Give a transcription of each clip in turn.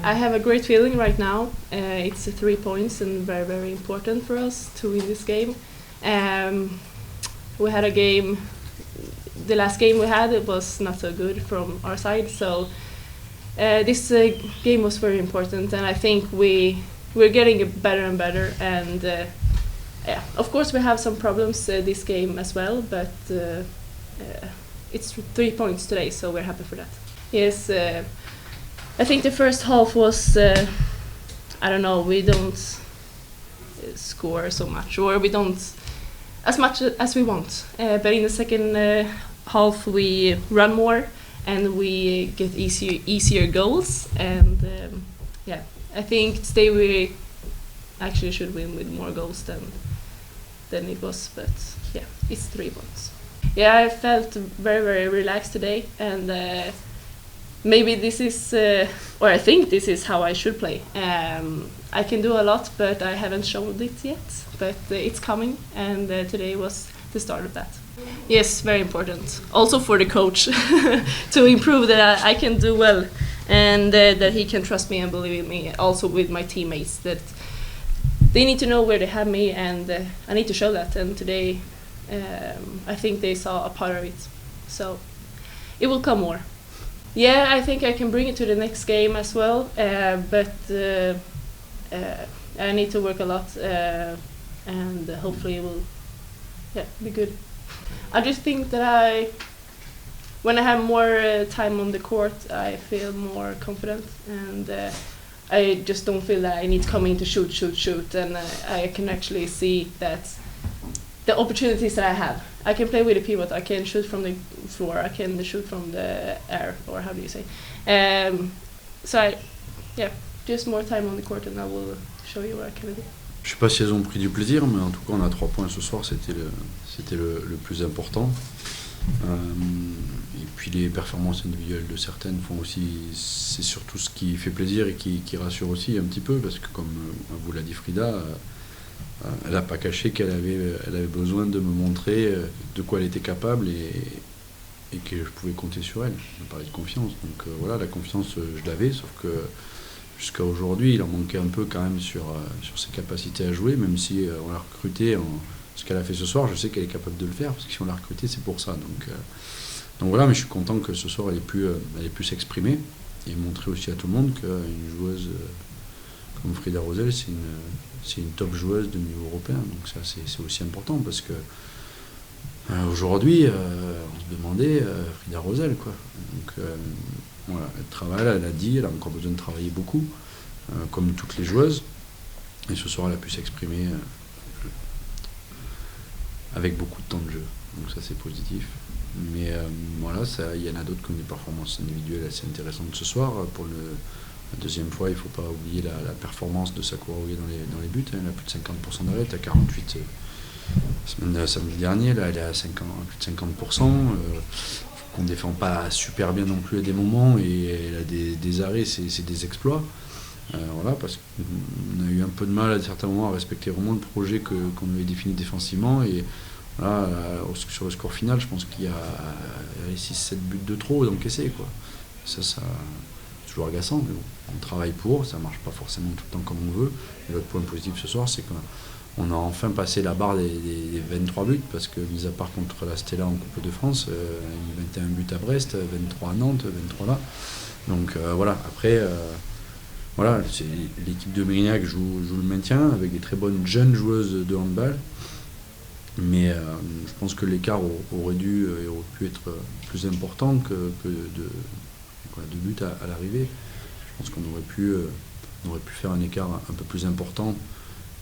I have a great feeling right now. It's 3 points and very, very important for us to win this game. We had a game, the last game we had, it was not so good from our side, so this game was very important, and I think we're getting better and better, and yeah, of course we have some problems this game as well, but it's 3 points today, so we're happy for that. Yes, I think the first half was, I don't know, we don't score so much, or we don't as much as we want, but in the second half we run more and we get easier goals, and yeah, I think today we actually should win with more goals than it was, but yeah, it's 3 points. Yeah, I felt very, very relaxed today, and maybe this is, or I think this is how I should play. I can do a lot, but I haven't shown it yet, but it's coming, and today was the start of that. Yes, very important. Also for the coach to improve that I can do well, and that he can trust me and believe in me. Also with my teammates, that they need to know where they have me, and I need to show that. And today, I think they saw a part of it, so it will come more. Yeah, I think I can bring it to the next game as well, but I need to work a lot, and hopefully it will, yeah, be good. I just think that when I have more time on the court, I feel more confident, and I just don't feel that I need to come in to shoot, and I can actually see that the opportunities that I have. I can play with the pivot, I can shoot from the floor, I can shoot from the air, or how do you say? So yeah, just more time on the court, and I will show you what I can do. Je sais pas si elles ont pris du plaisir, mais en tout cas on a 3 points ce soir, c'était le plus important. Et puis les performances individuelles de certaines font aussi, c'est surtout ce qui fait plaisir et qui rassure aussi un petit peu, parce que comme vous l'a dit Frida, elle n'a pas caché qu'elle avait besoin de me montrer de quoi elle était capable et que je pouvais compter sur elle. On parlait de confiance, donc voilà, la confiance je l'avais, sauf que jusqu'à aujourd'hui il en manquait un peu quand même sur ses capacités à jouer, même si on l'a recrutée ce qu'elle a fait ce soir, je sais qu'elle est capable de le faire, parce que si on l'a recrutée c'est pour ça, donc voilà, mais je suis content que ce soir elle ait pu s'exprimer et montrer aussi à tout le monde qu'une joueuse comme Frida Rosell, c'est une top joueuse de niveau européen, donc ça c'est aussi important, parce que aujourd'hui on se demandait Frida Rosell, quoi. Donc voilà, elle travaille, elle a dit, elle a encore besoin de travailler beaucoup, comme toutes les joueuses, et ce soir elle a pu s'exprimer avec beaucoup de temps de jeu, donc ça c'est positif. Mais voilà, il y en a d'autres qui ont des performances individuelles assez intéressantes ce soir. Pour la deuxième fois, il ne faut pas oublier la performance de Sakura Oge dans les buts. Elle a plus de 50% d'arrêt, elle est à 48 samedi dernier, là elle est à plus de 50%. On ne défend pas super bien non plus à des moments, et elle a des arrêts, c'est des exploits. Voilà, parce qu'on a eu un peu de mal à certains moments à respecter vraiment le projet qu'on avait défini défensivement, et voilà, sur le score final, je pense qu'il y a 6-7 buts de trop d'encaisser, quoi. Ça c'est toujours agaçant, mais bon, on travaille pour, ça marche pas forcément tout le temps comme on veut. Et l'autre point positif ce soir, c'est qu'on a enfin passé la barre des 23 buts, parce que, mis à part contre la Stella en Coupe de France, il y a eu 21 buts à Brest, 23 à Nantes, 23 là. Donc voilà, après, voilà, c'est l'équipe de Mérignac joue le maintien, avec des très bonnes jeunes joueuses de handball. Mais je pense que l'écart aurait dû et aurait pu être plus important que de buts à l'arrivée. Je pense qu'on aurait pu faire un écart un peu plus important,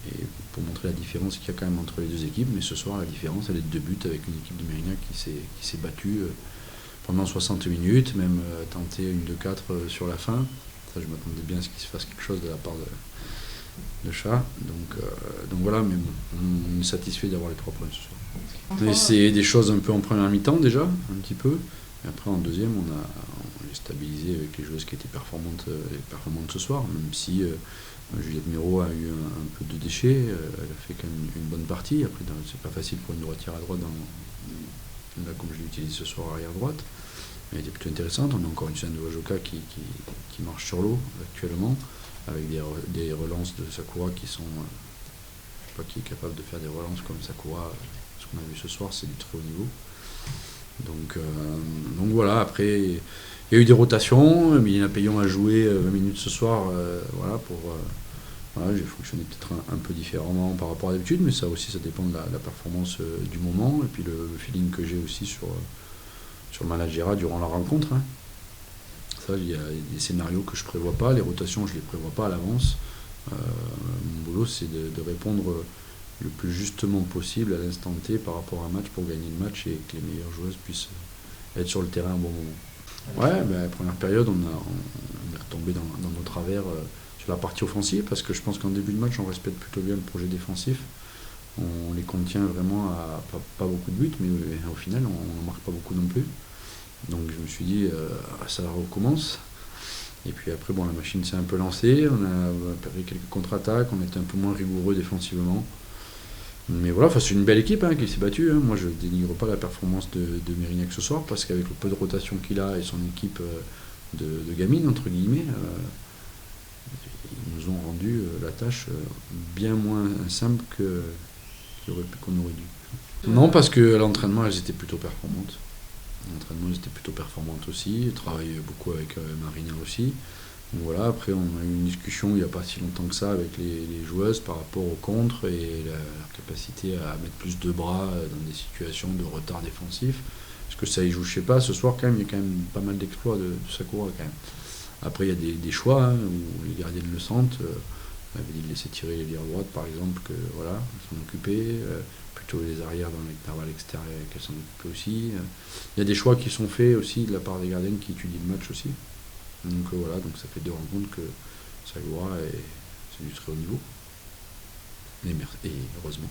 et pour montrer la différence qu'il y a quand même entre les deux équipes. Mais ce soir, la différence, elle est de 2 buts, avec une équipe de Mérignac qui s'est battue pendant 60 minutes, même tenté une 2-4 sur la fin. Ça, je m'attendais bien à ce qu'il se fasse quelque chose de la part de Chat. Donc voilà, mais bon, on est satisfait d'avoir les 3 points ce soir. Mais c'est des choses un peu en première mi-temps déjà, un petit peu. Et après, en deuxième, on est stabilisé avec les joueuses qui étaient performantes ce soir, même si Juliette Miro a eu un peu de déchets, elle a fait quand même une bonne partie. Après, c'est pas facile pour une droitière à droite, là, comme je l'utilise ce soir, arrière droite. elle était plutôt intéressante. On a encore une chaîne de Wajoka qui marche sur l'eau actuellement, avec des relances de Sakura qui sont... je sais pas qui est capable de faire des relances comme Sakura. Ce qu'on a vu ce soir, c'est du très haut niveau. Donc voilà, après, il y a eu des rotations. Mélina Payon a joué 20 minutes ce soir. Voilà, j'ai fonctionné peut-être un peu différemment par rapport à d'habitude, mais ça aussi, ça dépend de la performance du moment, et puis le feeling que j'ai aussi sur le managérat durant la rencontre. Hein. Ça, il y a des scénarios que je ne prévois pas, les rotations, je ne les prévois pas à l'avance. Mon boulot, c'est de répondre le plus justement possible à l'instant T par rapport à un match pour gagner le match et que les meilleures joueuses puissent être sur le terrain à un bon moment. Ouais, la première période, on est retombé dans nos travers sur la partie offensive, parce que je pense qu'en début de match, on respecte plutôt bien le projet défensif. On les contient vraiment à pas beaucoup de buts, mais au final, on n'en marque pas beaucoup non plus. Donc je me suis dit, ça recommence. Et puis après, la machine s'est un peu lancée, on a perdu quelques contre-attaques, on était un peu moins rigoureux défensivement. Mais voilà, c'est une belle équipe qui s'est battue. Moi, je ne dénigre pas la performance de Mérignac ce soir, parce qu'avec le peu de rotation qu'il a et son équipe de gamines, entre guillemets, ils nous ont rendu la tâche bien moins simple qu'on aurait dû. Non, parce que à l'entraînement, elles étaient plutôt performantes. L'entraînement, elles étaient plutôt performantes aussi. Elles travaillent beaucoup avec Marina aussi. Donc voilà, après, on a eu une discussion il n'y a pas si longtemps que ça avec les joueuses par rapport au contre et la capacité à mettre plus de bras dans des situations de retard défensif. Est-ce que ça y joue? Je sais pas. Ce soir, quand même, il y a quand même pas mal d'exploits de Sakura quand même. Après, il y a des choix où les gardiennes le sentent. On avait dit de laisser tirer les lières droites, par exemple, que voilà, s'en occuper. Plutôt les arrières dans l'intervalle extérieur, qu'elles s'en occupent aussi. Il y a des choix qui sont faits aussi de la part des gardiennes qui étudient le match aussi. Donc voilà, donc ça fait 2 rencontres que Sakura c'est du très haut niveau. Et heureusement.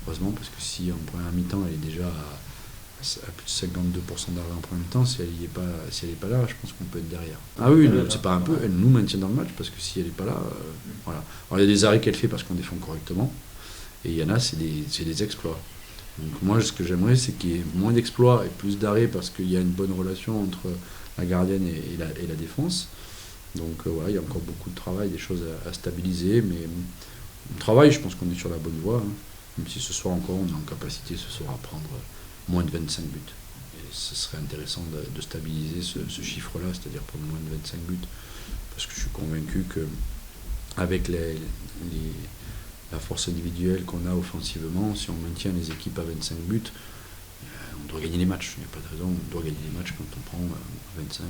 Heureusement, parce que si en première mi-temps elle est déjà à plus de 52% d'arrêt en première mi-temps, si elle n'est pas là, je pense qu'on peut être derrière. Ah oui, c'est pas un peu, elle nous maintient dans le match, parce que si elle n'est pas là, voilà. Alors il y a des arrêts qu'elle fait parce qu'on défend correctement, et il y en a, c'est des exploits. Donc moi, ce que j'aimerais, c'est qu'il y ait moins d'exploits et plus d'arrêts, parce qu'il y a une bonne relation entre la gardienne et la défense. Donc voilà, il y a encore beaucoup de travail, des choses à stabiliser, mais le travail, je pense qu'on est sur la bonne voie, même si ce soir encore, on est en capacité ce soir à prendre moins de 25 buts. Et ce serait intéressant de stabiliser ce chiffre-là, c'est-à-dire prendre moins de 25 buts, parce que je suis convaincu qu'avec la force individuelle qu'on a offensivement, si on maintient les équipes à 25 buts, on doit gagner les matchs. Il n'y a pas de raison, on doit gagner les matchs quand on prend 25,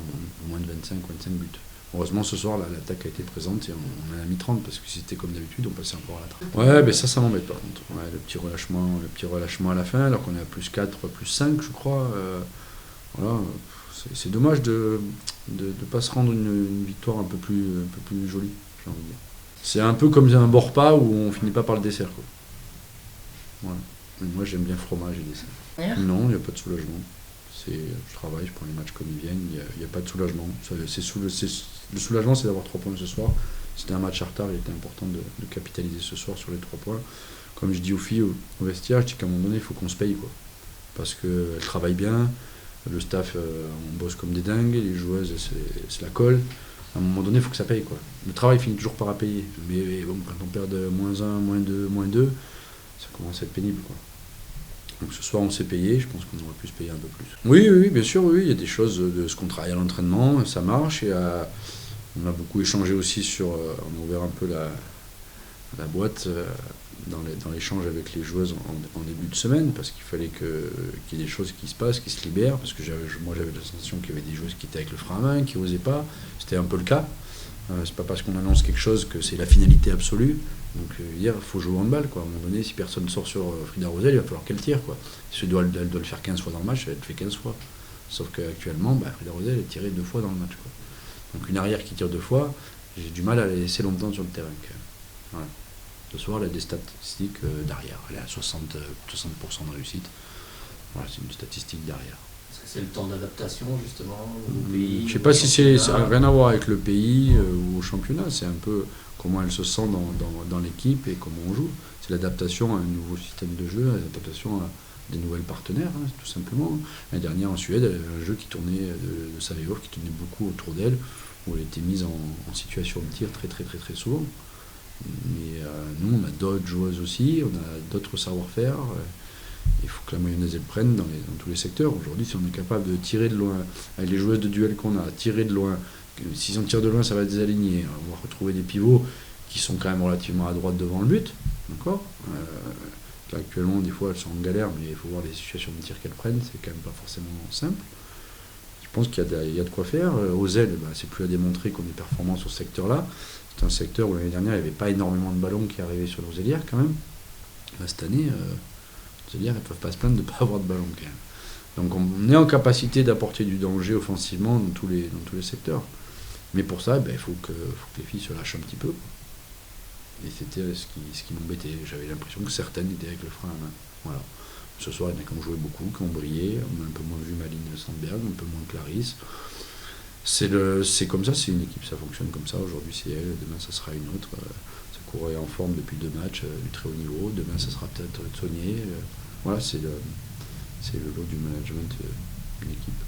moins de 25 buts. Heureusement, ce soir, l'attaque a été présente et on en a mis 30, parce que si c'était comme d'habitude, on passait encore à la trappe. Ouais, mais ça m'embête par contre. Ouais, le petit relâchement à la fin, alors qu'on est à plus 4, plus 5, je crois. Voilà, c'est dommage de ne pas se rendre une victoire un peu plus jolie, j'ai envie de dire. C'est un peu comme un bon repas où on finit pas par le dessert, quoi. Voilà. Mais moi, j'aime bien fromage et dessert. Non, il n'y a pas de soulagement. Je travaille, je prends les matchs comme ils viennent, il n'y a pas de soulagement. Le soulagement, c'est d'avoir 3 points ce soir. C'était un match en retard, il était important de capitaliser ce soir sur les 3 points. Comme je dis aux filles au vestiaire, je dis qu'à un moment donné, il faut qu'on se paye, quoi. Parce qu'elles travaillent bien, le staff, on bosse comme des dingues, les joueuses, c'est la colle. À un moment donné, il faut que ça paye, quoi. Le travail finit toujours par à payer. Mais bon, quand on perd de -1, -2, ça commence à être pénible, quoi. Donc ce soir, on s'est payé, je pense qu'on aurait pu se payer un peu plus. Oui, bien sûr, oui, il y a des choses de ce qu'on travaille à l'entraînement, ça marche. Et on a beaucoup échangé aussi on a ouvert un peu la boîte dans l'échange avec les joueuses en début de semaine, parce qu'il fallait qu'il y ait des choses qui se passent, qui se libèrent, parce que moi j'avais la sensation qu'il y avait des joueuses qui étaient avec le frein à main, qui n'osaient pas. C'était un peu le cas. C'est pas parce qu'on annonce quelque chose que c'est la finalité absolue. Donc hier, il faut jouer au handball, quoi. À un moment donné, si personne sort sur Frida Rosel, il va falloir qu'elle tire, quoi. Si elle doit le faire 15 fois dans le match, elle le fait 15 fois. Sauf qu'actuellement, Frida Rosel est tirée 2 fois dans le match, quoi. Donc une arrière qui tire 2 fois, j'ai du mal à la laisser longtemps sur le terrain. Voilà. Ce soir, elle a des statistiques d'arrière. Elle est à 60% de réussite. Voilà, c'est une statistique d'arrière. Est-ce que c'est le temps d'adaptation, justement, au pays? Je ne sais pas si ça n'a rien à voir avec le pays ou au championnat. C'est un peu comment elle se sent dans l'équipe et comment on joue. C'est l'adaptation à un nouveau système de jeu, l'adaptation des nouvelles partenaires, hein, tout simplement. L'année dernière en Suède, elle avait un jeu qui tournait de Savehoff, qui tournait beaucoup autour d'elle, où elle était mise en situation de tir très très très très souvent. Mais nous, on a d'autres joueuses aussi, on a d'autres savoir-faire. Il faut que la mayonnaise elle prenne dans tous les secteurs. Aujourd'hui, si on est capable de tirer de loin, avec les joueuses de duel qu'on a, tirer de loin, si on tire de loin, ça va désaligner. On va retrouver des pivots qui sont quand même relativement à droite devant le but. D'accord actuellement, des fois, elles sont en galère, mais il faut voir les situations de tir qu'elles prennent. C'est quand même pas forcément simple. Je pense qu'il y a de quoi faire. Aux ailes, c'est plus à démontrer qu'on est performant sur ce secteur-là. C'est un secteur où l'année dernière, il n'y avait pas énormément de ballons qui arrivaient sur nos ailières quand même. Là, cette année, nos ailières, elles ne peuvent pas se plaindre de ne pas avoir de ballons quand même. Donc on est en capacité d'apporter du danger offensivement dans tous les secteurs. Mais pour ça, il faut que les filles se lâchent un petit peu. Et c'était ce qui m'embêtait. J'avais l'impression que certaines étaient avec le frein à main. Voilà. Ce soir, il y en a qui ont joué beaucoup, qui ont brillé. On a un peu moins vu Malines Sandberg, un peu moins Clarisse. C'est comme ça, c'est une équipe, ça fonctionne comme ça. Aujourd'hui, c'est elle, demain, ça sera une autre. Ça courait en forme depuis 2 matchs du très haut niveau. Demain, ça sera peut-être Saunier. Voilà, c'est le lot du management d'une équipe.